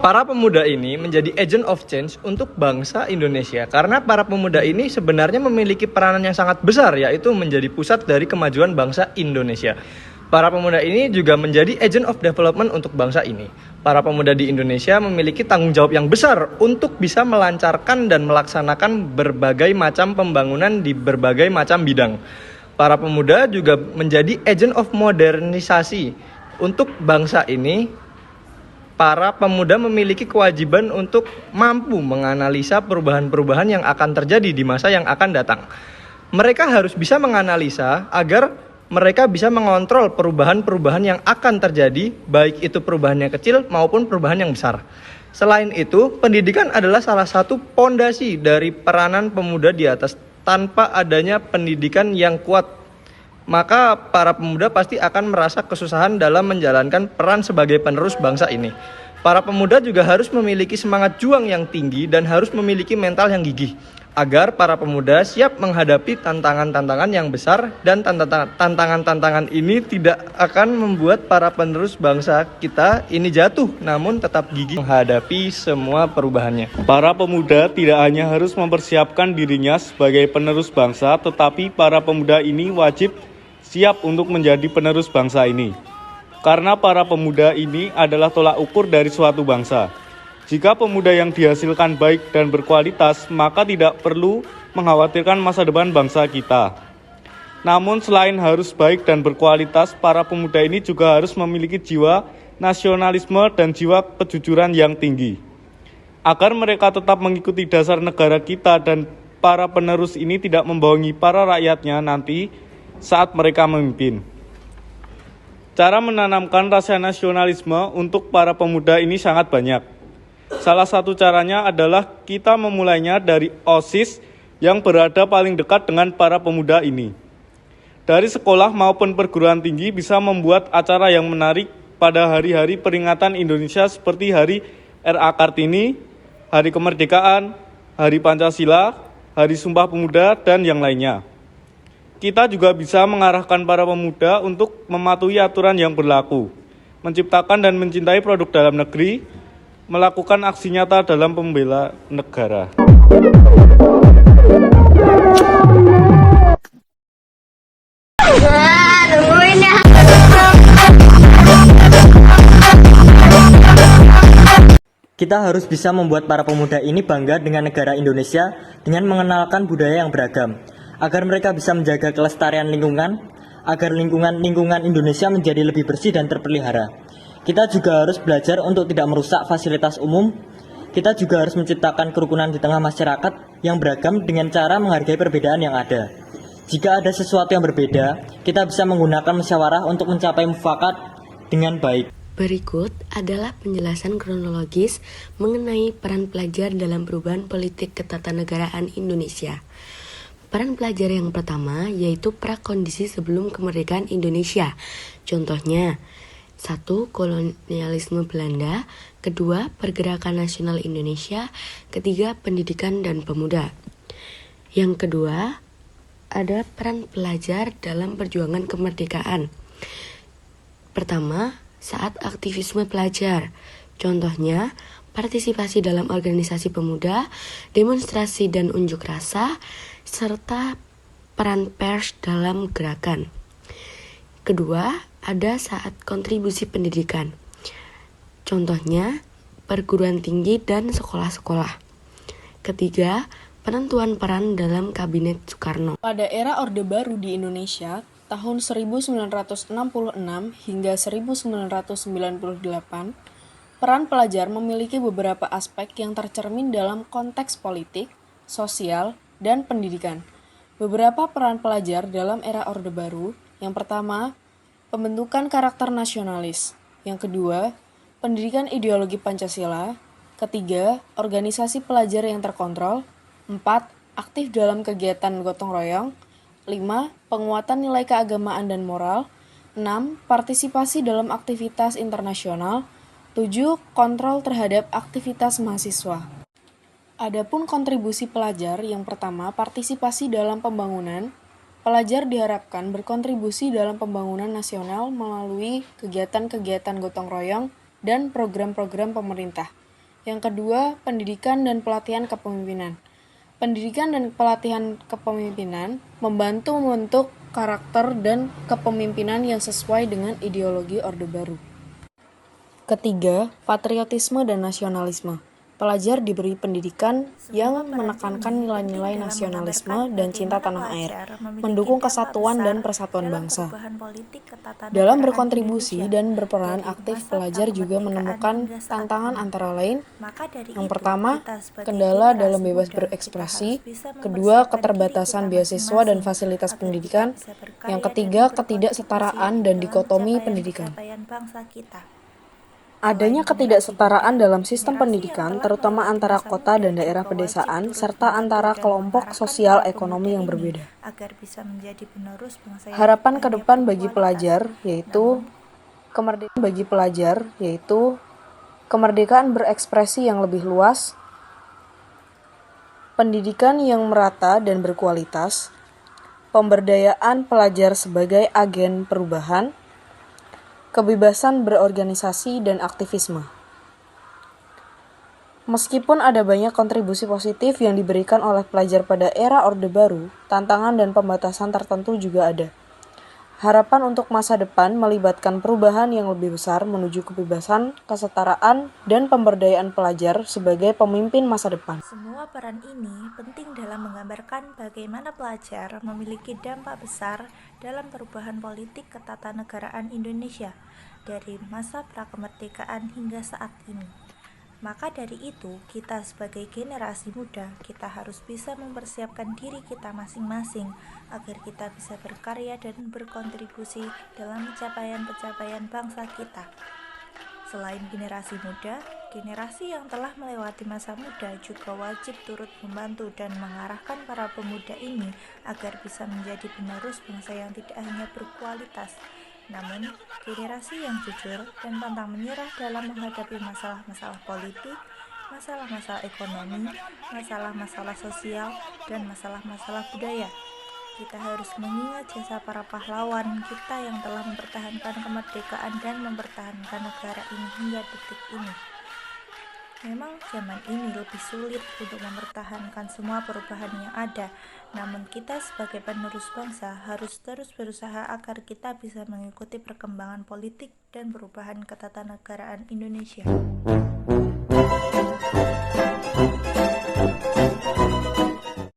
Para pemuda ini menjadi agent of change untuk bangsa Indonesia karena para pemuda ini sebenarnya memiliki peranan yang sangat besar, yaitu menjadi pusat dari kemajuan bangsa Indonesia. Para pemuda ini juga menjadi agent of development untuk bangsa ini. Para pemuda di Indonesia memiliki tanggung jawab yang besar untuk bisa melancarkan dan melaksanakan berbagai macam pembangunan di berbagai macam bidang. Para pemuda juga menjadi agent of modernisasi untuk bangsa ini. Para pemuda memiliki kewajiban untuk mampu menganalisa perubahan-perubahan yang akan terjadi di masa yang akan datang. Mereka harus bisa menganalisa agar mereka bisa mengontrol perubahan-perubahan yang akan terjadi, baik itu perubahan yang kecil maupun perubahan yang besar. Selain itu, pendidikan adalah salah satu pondasi dari peranan pemuda di atas. Tanpa adanya pendidikan yang kuat, maka para pemuda pasti akan merasa kesusahan dalam menjalankan peran sebagai penerus bangsa ini. Para pemuda juga harus memiliki semangat juang yang tinggi dan harus memiliki mental yang gigih, agar para pemuda siap menghadapi tantangan-tantangan yang besar, dan tantangan-tantangan ini tidak akan membuat para penerus bangsa kita ini jatuh, namun tetap gigih menghadapi semua perubahannya. Para pemuda tidak hanya harus mempersiapkan dirinya sebagai penerus bangsa, tetapi para pemuda ini wajib siap untuk menjadi penerus bangsa ini. Karena para pemuda ini adalah tolak ukur dari suatu bangsa. Jika pemuda yang dihasilkan baik dan berkualitas, maka tidak perlu mengkhawatirkan masa depan bangsa kita. Namun selain harus baik dan berkualitas, para pemuda ini juga harus memiliki jiwa nasionalisme dan jiwa kejujuran yang tinggi. Agar mereka tetap mengikuti dasar negara kita dan para penerus ini tidak membohongi para rakyatnya nanti saat mereka memimpin. Cara menanamkan rasa nasionalisme untuk para pemuda ini sangat banyak. Salah satu caranya adalah kita memulainya dari OSIS yang berada paling dekat dengan para pemuda ini. Dari sekolah maupun perguruan tinggi bisa membuat acara yang menarik pada hari-hari peringatan Indonesia seperti Hari R.A. Kartini, Hari Kemerdekaan, Hari Pancasila, Hari Sumpah Pemuda, dan yang lainnya. Kita juga bisa mengarahkan para pemuda untuk mematuhi aturan yang berlaku, menciptakan dan mencintai produk dalam negeri, melakukan aksi nyata dalam membela negara. Kita harus bisa membuat para pemuda ini bangga dengan negara Indonesia dengan mengenalkan budaya yang beragam, agar mereka bisa menjaga kelestarian lingkungan, agar lingkungan Indonesia menjadi lebih bersih dan terpelihara. Kita juga harus belajar untuk tidak merusak fasilitas umum. Kita juga harus menciptakan kerukunan di tengah masyarakat yang beragam dengan cara menghargai perbedaan yang ada. Jika ada sesuatu yang berbeda, kita bisa menggunakan musyawarah untuk mencapai mufakat dengan baik. Berikut adalah penjelasan kronologis mengenai peran pelajar dalam perubahan politik ketatanegaraan Indonesia. Peran pelajar yang pertama yaitu prakondisi sebelum kemerdekaan Indonesia. Contohnya, 1. Kolonialisme Belanda, 2. Pergerakan Nasional Indonesia, 3. Pendidikan dan pemuda. Yang kedua, ada peran pelajar dalam perjuangan kemerdekaan. Pertama, saat aktivisme pelajar. Contohnya, partisipasi dalam organisasi pemuda, demonstrasi dan unjuk rasa, serta peran pers dalam gerakan. Kedua, ada saat kontribusi pendidikan. Contohnya, perguruan tinggi dan sekolah-sekolah. Ketiga, penentuan peran dalam Kabinet Soekarno. Pada era Orde Baru di Indonesia, tahun 1966 hingga 1998, peran pelajar memiliki beberapa aspek yang tercermin dalam konteks politik, sosial, dan pendidikan. Beberapa peran pelajar dalam era Orde Baru, yang pertama, pembentukan karakter nasionalis. Yang kedua, pendidikan ideologi Pancasila. Ketiga, organisasi pelajar yang terkontrol. 4. Aktif dalam kegiatan gotong royong. 5. Penguatan nilai keagamaan dan moral. 6. Partisipasi dalam aktivitas internasional. 7. Kontrol terhadap aktivitas mahasiswa. Adapun kontribusi pelajar, yang pertama, partisipasi dalam pembangunan. Pelajar diharapkan berkontribusi dalam pembangunan nasional melalui kegiatan-kegiatan gotong royong dan program-program pemerintah. Yang kedua, pendidikan dan pelatihan kepemimpinan. Pendidikan dan pelatihan kepemimpinan membantu membentuk karakter dan kepemimpinan yang sesuai dengan ideologi Orde Baru. Ketiga, patriotisme dan nasionalisme. Pelajar diberi pendidikan yang menekankan nilai-nilai nasionalisme dan cinta tanah air, mendukung kesatuan dan persatuan bangsa. Dalam berkontribusi dan berperan aktif, pelajar juga menemukan tantangan antara lain. Yang pertama, kendala dalam bebas berekspresi. Kedua, keterbatasan beasiswa dan fasilitas pendidikan. Yang ketiga, ketidaksetaraan dan dikotomi pendidikan. Adanya ketidaksetaraan dalam sistem pendidikan, terutama antara kota dan daerah pedesaan, serta antara kelompok sosial ekonomi yang berbeda. Harapan ke depan bagi pelajar yaitu kemerdekaan berekspresi yang lebih luas, pendidikan yang merata dan berkualitas, pemberdayaan pelajar sebagai agen perubahan, kebebasan berorganisasi dan aktivisme. Meskipun ada banyak kontribusi positif yang diberikan oleh pelajar pada era Orde Baru, tantangan dan pembatasan tertentu juga ada. Harapan untuk masa depan melibatkan perubahan yang lebih besar menuju kebebasan, kesetaraan, dan pemberdayaan pelajar sebagai pemimpin masa depan. Semua peran ini penting dalam menggambarkan bagaimana pelajar memiliki dampak besar dalam perubahan politik ketatanegaraan Indonesia dari masa prakemerdekaan hingga saat ini. Maka dari itu, kita sebagai generasi muda, kita harus bisa mempersiapkan diri kita masing-masing agar kita bisa berkarya dan berkontribusi dalam pencapaian-pencapaian bangsa kita. Selain generasi muda, generasi yang telah melewati masa muda juga wajib turut membantu dan mengarahkan para pemuda ini agar bisa menjadi penerus bangsa yang tidak hanya berkualitas, namun generasi yang jujur dan pantang menyerah dalam menghadapi masalah-masalah politik, masalah-masalah ekonomi, masalah-masalah sosial, dan masalah-masalah budaya. Kita harus mengingat jasa para pahlawan kita yang telah mempertahankan kemerdekaan dan mempertahankan negara ini hingga detik ini. Memang zaman ini lebih sulit untuk mempertahankan semua perubahan yang ada, namun kita sebagai penerus bangsa harus terus berusaha agar kita bisa mengikuti perkembangan politik dan perubahan ketatanegaraan Indonesia.